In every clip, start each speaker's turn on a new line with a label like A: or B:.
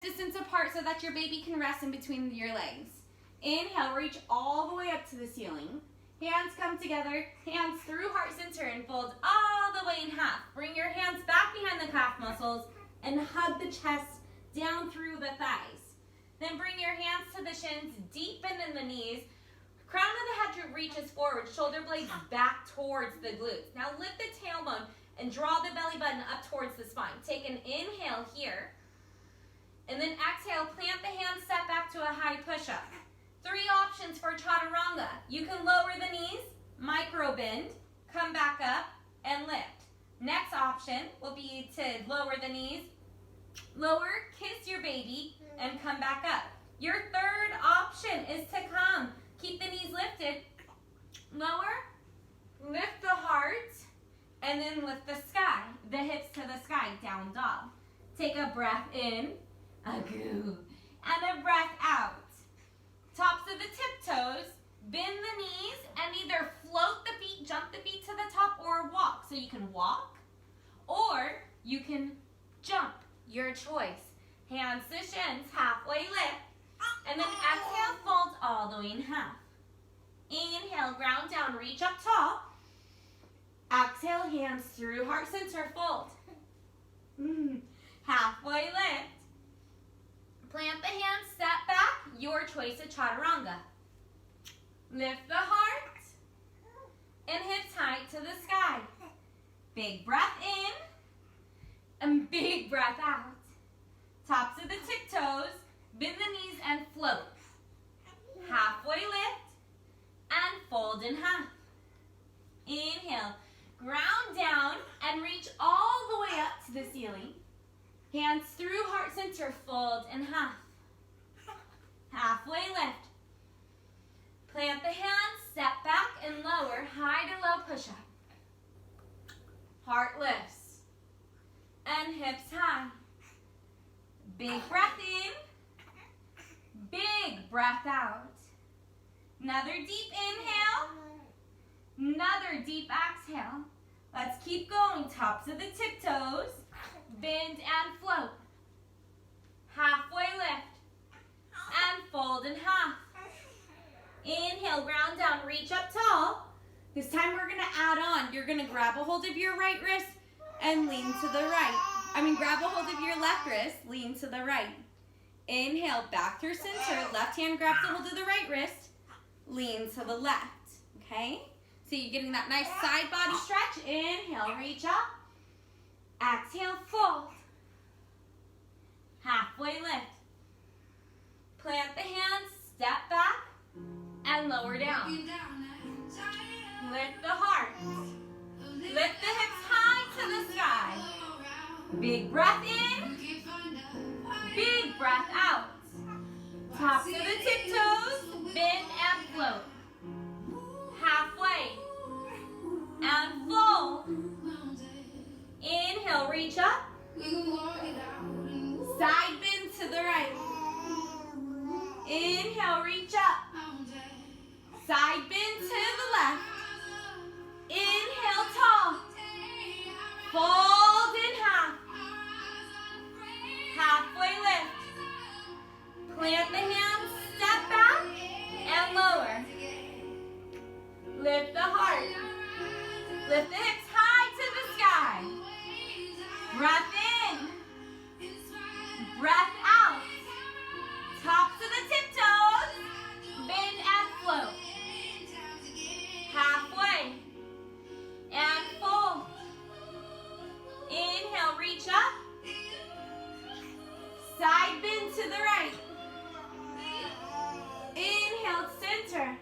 A: distance apart so that your baby can rest in between your legs. Inhale, reach all the way up to the ceiling. Hands come together, hands through heart center and fold all the way in half. Bring your hands back behind the calf muscles and hug the chest down through the thighs. Then bring your hands to the shins, deepen in the knees. Crown of the head reaches forward, shoulder blades back towards the glutes. Now lift the tailbone and draw the belly button up towards the spine. Take an inhale here. And then exhale, plant the hands, step back to a high push-up. 3 options for chaturanga. You can lower the knees, micro bend, come back up, and lift. Next option will be to lower the knees, lower, kiss your baby, and come back up. Your third option is to come. Keep the knees lifted, lower, lift the heart, and then lift the sky, the hips to the sky, down dog. Take a breath in, and a breath out. Tops of the tiptoes, bend the knees, and either float the feet, jump the feet to the top, or walk. So you can walk, or you can jump, your choice. Hands to shins, halfway lift, and then exhale, fold all the way in half. Inhale, ground down, reach up tall. Exhale, hands through heart center, fold. Halfway lift. Plant the hands, step back, your choice of chaturanga. Lift the heart and hips high to the sky. Big breath in and big breath out. Tops of the tiptoes, bend the knees and float. Halfway lift and fold in half. Inhale, ground down and reach all the way up to the ceiling. Hands through heart center, fold in half. Halfway lift. Plant the hands, step back and lower, high to low push-up. Heart lifts and hips high. Big breath in, big breath out. Another deep inhale, another deep exhale. Let's keep going. Tops of the tiptoes, bend and float. Halfway lift and fold in half. Inhale, ground down, reach up tall. This time we're gonna add on. You're gonna grab a hold of your right wrist and lean to the right. Grab a hold of your left wrist, lean to the right. Inhale, back through center. Left hand grabs a hold of the right wrist, lean to the left, okay? So you're getting that nice side body stretch. Inhale, reach up. Exhale, fold. Halfway lift. Plant the hands, step back, and lower down. Lift the heart. Lift the hips high to the sky. Big breath in, big breath out. Tops of the tiptoes, bend and float. Halfway, and fold. Inhale, reach up. Side bend to the right. Inhale, reach up. Side bend to the left. Inhale, tall. Fold in half. Halfway lift. Plant the hands, step back, and lower. Lift the heart. Lift the hips high to the sky. Breath in. Breath out. Tops of the tiptoes, bend and float. Halfway, and fold. Inhale, reach up. Side bend to the right. Inhale, center.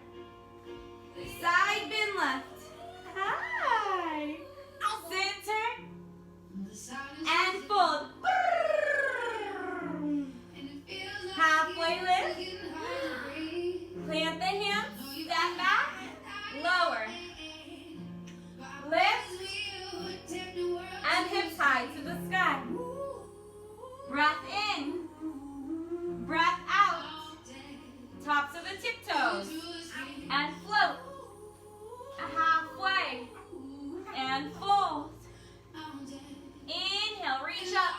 A: Side bend left. Hi. Center. And fold. Halfway lift. Plant the hands, step back, lower. Lift. And hips high to the sky. Breath in. Breath out. Tops of the tiptoes. And float. Halfway. And fold. Inhale, reach up.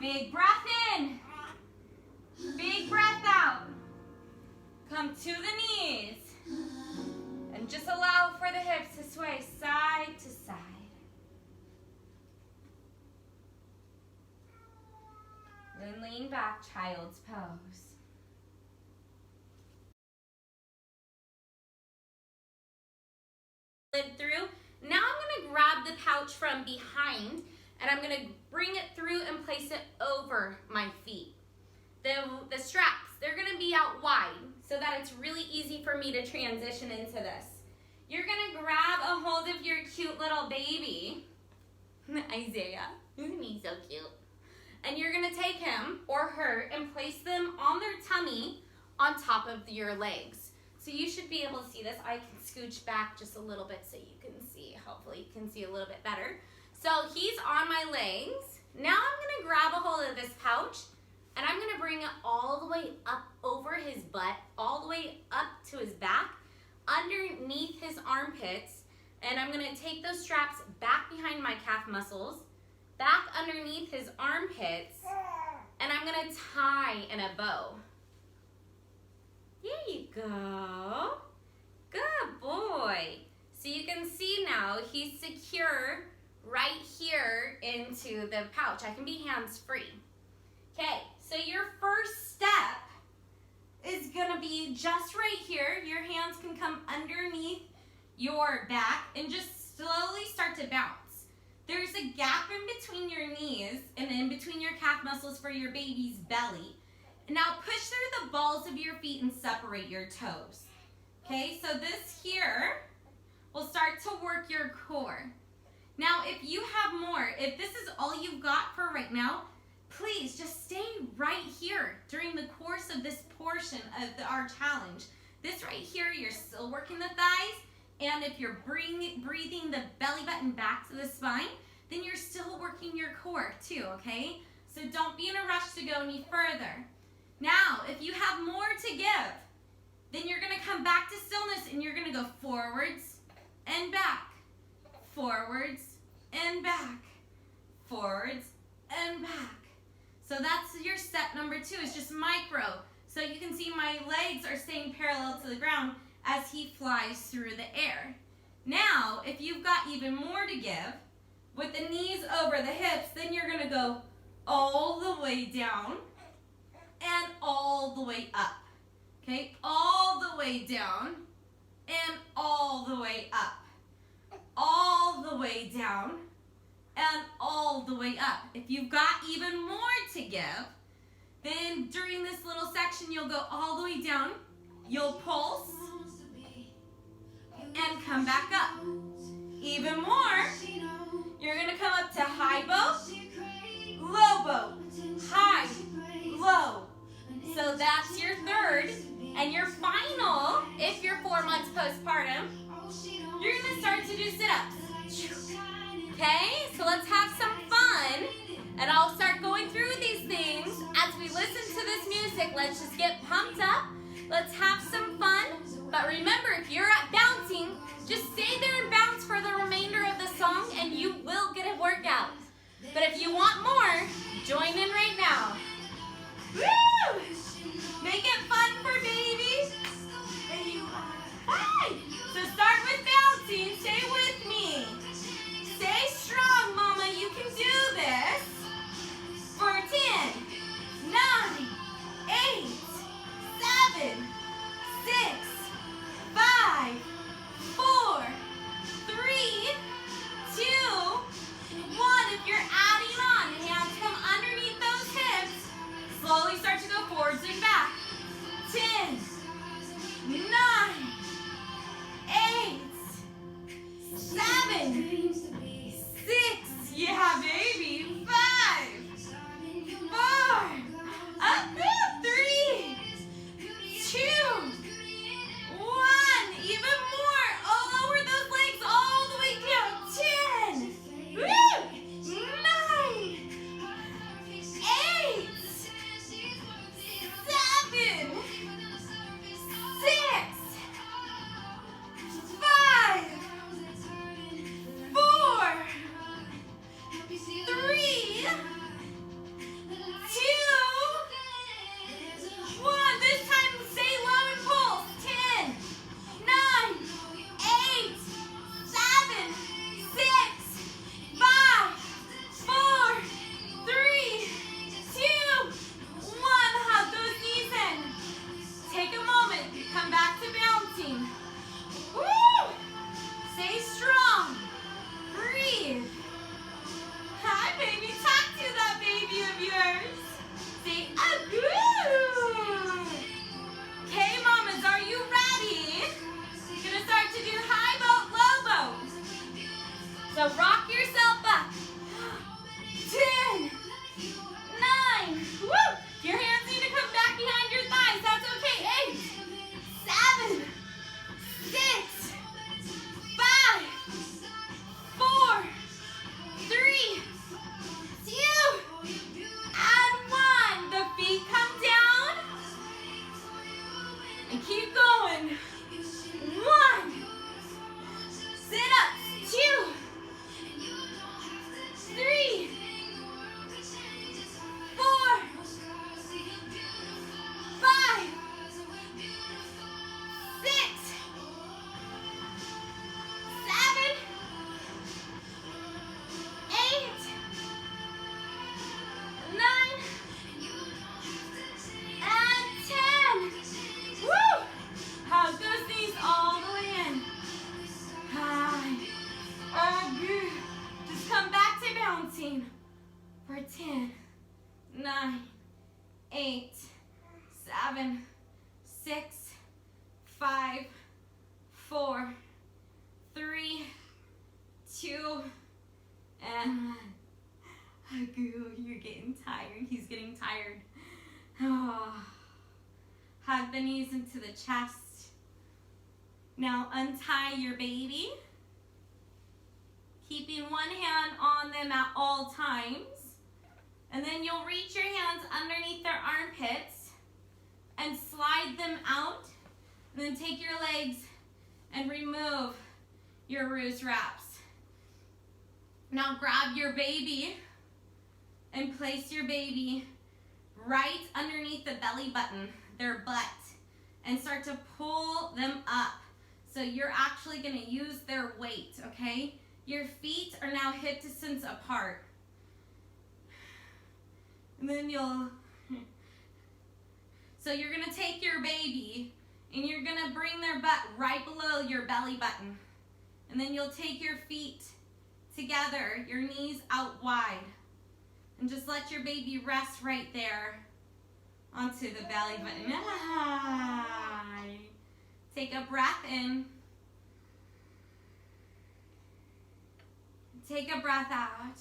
A: Big breath in. Big breath out. Come to the knees. And just allow for the hips to sway side to side. Then lean back, child's pose. Through. Now I'm going to grab the pouch from behind and I'm going to bring it through and place it over my feet. The straps, they're going to be out wide so that it's really easy for me to transition into this. You're going to grab a hold of your cute little baby, Isaiah. Isn't he so cute? And you're going to take him or her and place them on their tummy on top of your legs. So you should be able to see this. I can scooch back just a little bit so you can see. Hopefully you can see a little bit better. So he's on my legs. Now I'm going to grab a hold of this pouch and I'm going to bring it all the way up over his butt, all the way up to his back, underneath his armpits. And I'm going to take those straps back behind my calf muscles, back underneath his armpits, and I'm going to tie in a bow. There you go. Good boy. So you can see now he's secure right here into the pouch. I can be hands-free. Okay, so your first step is gonna be just right here. Your hands can come underneath your back and just slowly start to bounce. There's a gap in between your knees and in between your calf muscles for your baby's belly. Now push through the balls of your feet and separate your toes. Okay, so this here will start to work your core. Now if you have more, if this is all you've got for right now, please just stay right here during the course of this portion of our challenge. This right here, you're still working the thighs, and if you're breathing the belly button back to the spine, then you're still working your core too, okay? So don't be in a rush to go any further. Now, if you have more to give, then you're going to come back to stillness and you're going to go forwards and back, forwards and back, forwards and back. So that's your step number 2, is just micro. So you can see my legs are staying parallel to the ground as he flies through the air. Now, if you've got even more to give, with the knees over the hips, then you're going to go all the way down and all the way up, okay? All the way down and all the way up. All the way down and all the way up. If you've got even more to give, then during this little section, you'll go all the way down, you'll pulse, and come back up. Even more, you're gonna come up to high boat, low boat, high, low. So that's your third, and your final, if you're 4 months postpartum, you're gonna start to do sit-ups. Okay, so let's have some fun, and I'll start going through these things as we listen to this music. Let's just get pumped up. Let's have some fun. But remember, if you're at bouncing, just stay there and bounce for the remainder of the song, and you will get a workout. But if you want more, join in right now. Woo! Make it fun for babies. Hi! So start with bouncing. Stay with me. Stay strong, Mama. You can do this. For 10, 9, 8, 7, 6, 5, 4, 3, 2, 1. If you're adding on, hands 10, 9, 8, 7, 6, 5, 4, 3, 2, and 1. You're getting tired. He's getting tired. Oh. Hug the knees into the chest. Now untie your baby, keeping one hand on them at all times. And then you'll reach your hands underneath their armpits and slide them out. And then take your legs and remove your Roos Wraps. Now grab your baby and place your baby right underneath the belly button, their butt, and start to pull them up. So you're actually going to use their weight, okay? Your feet are now hip distance apart. And then so you're going to take your baby and you're going to bring their butt right below your belly button. And then you'll take your feet together, your knees out wide. And just let your baby rest right there onto the belly button. Take a breath in. Take a breath out.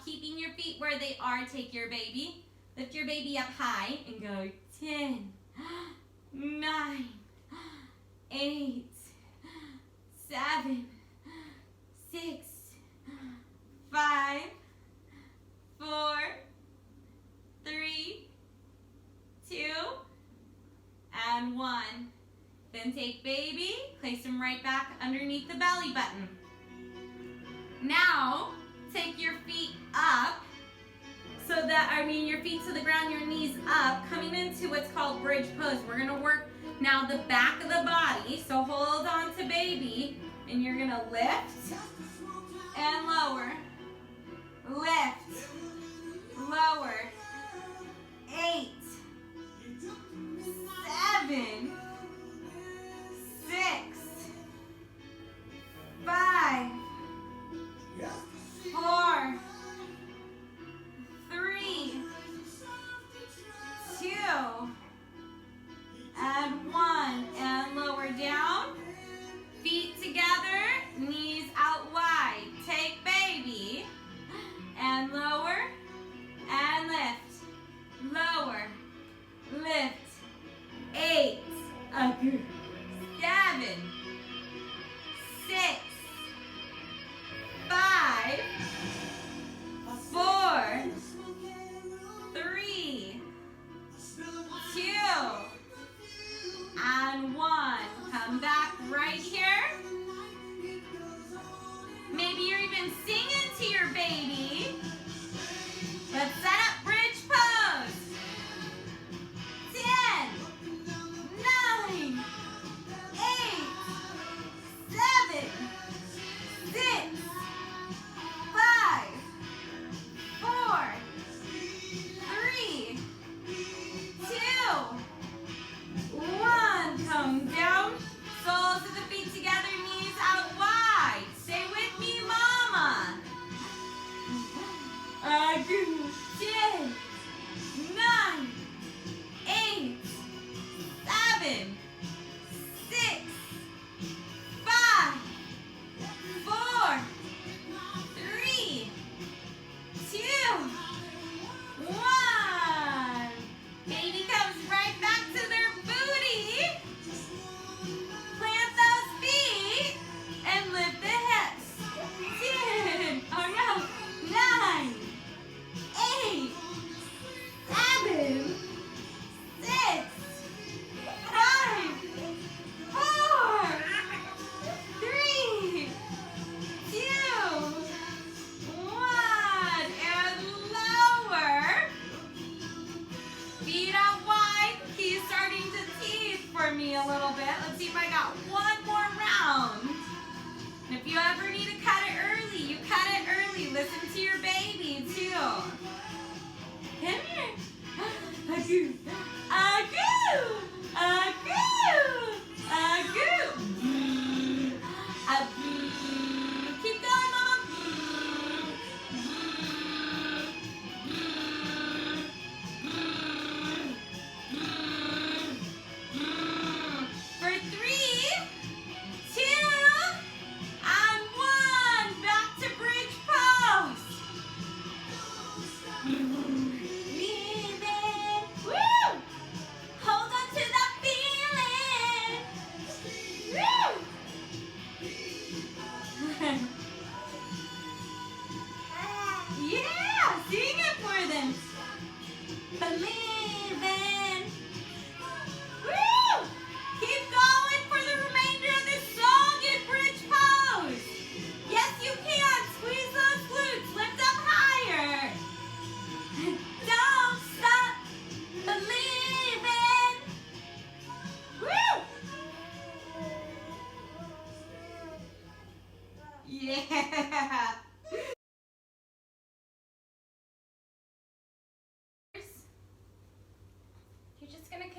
A: Keeping your feet where they are, take your baby. Lift your baby up high and go 10, 9, 8, 7, 6, 5, 4, 3, 2, and 1. Then take baby, place him right back underneath the belly button. Now, take your feet up, your feet to the ground, your knees up, coming into what's called bridge pose. We're gonna work now the back of the body, so hold on to baby, and you're gonna lift and lower, lift, lower, 8, 7, 6, 5, 4, 3, 2, and 1, and lower down, feet together, knees out wide.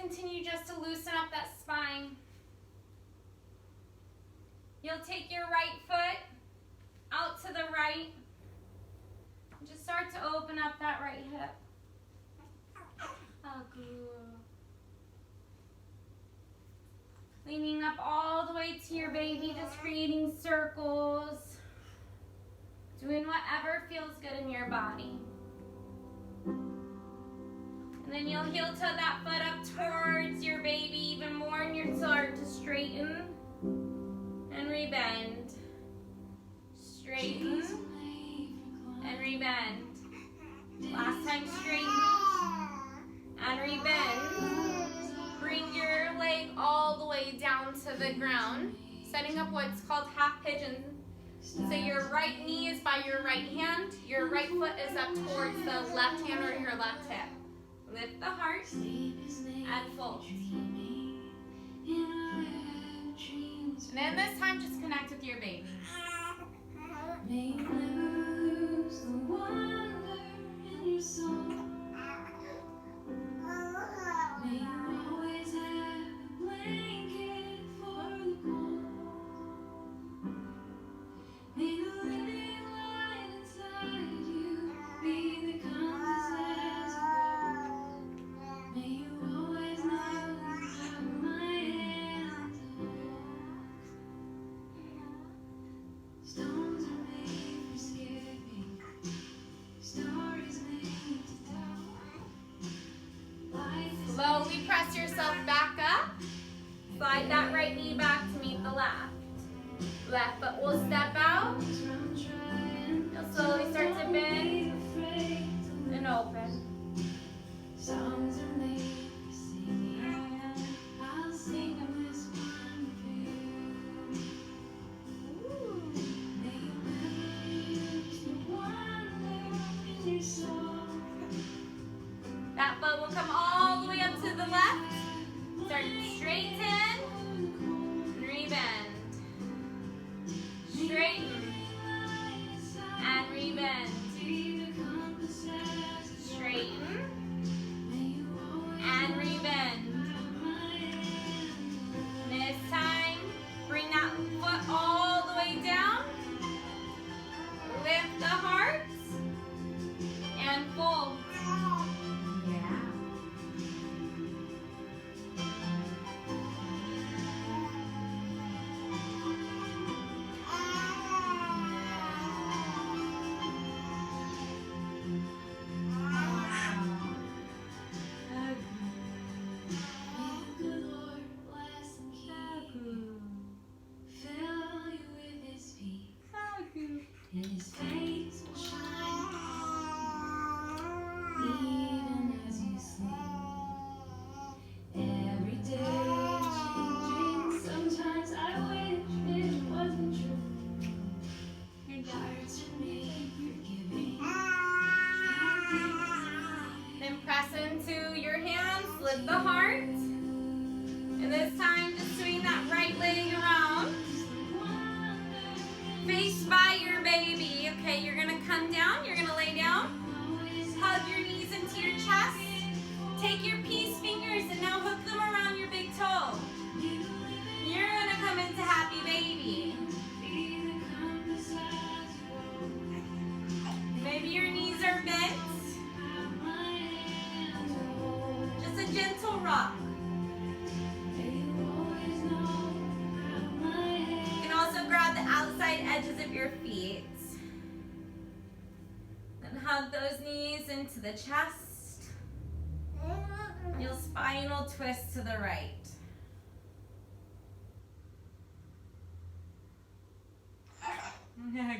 A: continue just to loosen up that spine. You'll take your right foot out to the right. Just start to open up that right hip. Leaning up all the way to your baby, just creating circles. Doing whatever feels good in your body. And then you'll heel toe that foot up towards your baby even more, and you'll start to straighten and rebend. Straighten and rebend. Last time, straighten and rebend. Bring your leg all the way down to the ground, setting up what's called half pigeon. So your right knee is by your right hand, your right foot is up towards the left hand or your left hip. Lift the heart and fold. And then this time, just connect with your baby. May you never lose the wonder in your soul. May you always have a blanket for the cold. May the living light inside you be the compass as you go. May you always know you have my hand to hold. Stones are made for skipping, stories made to tell. Slowly press yourself back up. Slide that right knee back to meet the left. Left foot will step out. You'll slowly start to bend and open. Songs are made for singing. I'll sing this one for you. May you never lose the wonder in your soul. That foot will come all the way up to the left. Start to straighten and rebend. Straighten and rebend. Straighten and rebend. This time, bring that foot all the way down. Lift the heart and fold. And his face will shine even as you sleep. Every day changing. Sometimes I wish it wasn't true. Your hearts are made for giving. Then press into your hands, lift the heart. And this time, just swing that right leg around. Face by your baby. Okay, you're gonna come down, you're gonna lay down. Hug your knees into your chest. Take your peace fingers and now hook them around your big toe. You're gonna come into happy baby. Maybe your knees are bent. Just a gentle rock. Grab the outside edges of your feet. Then hug those knees into the chest. You'll spinal twist to the right.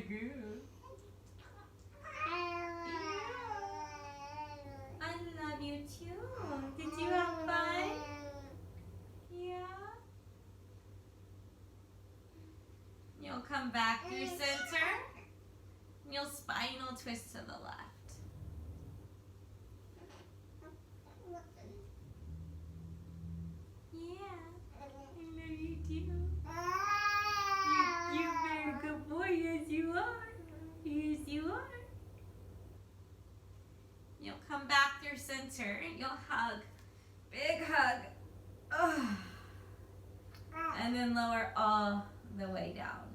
A: Good. I love you too. Did you have fun? Yeah. You'll come back through center. You'll spinal twist to the left. Yeah, I love you too. You're a very good boy, yes you are. Yes you are. You'll come back through center. You'll hug. Big hug And then lower all the way down.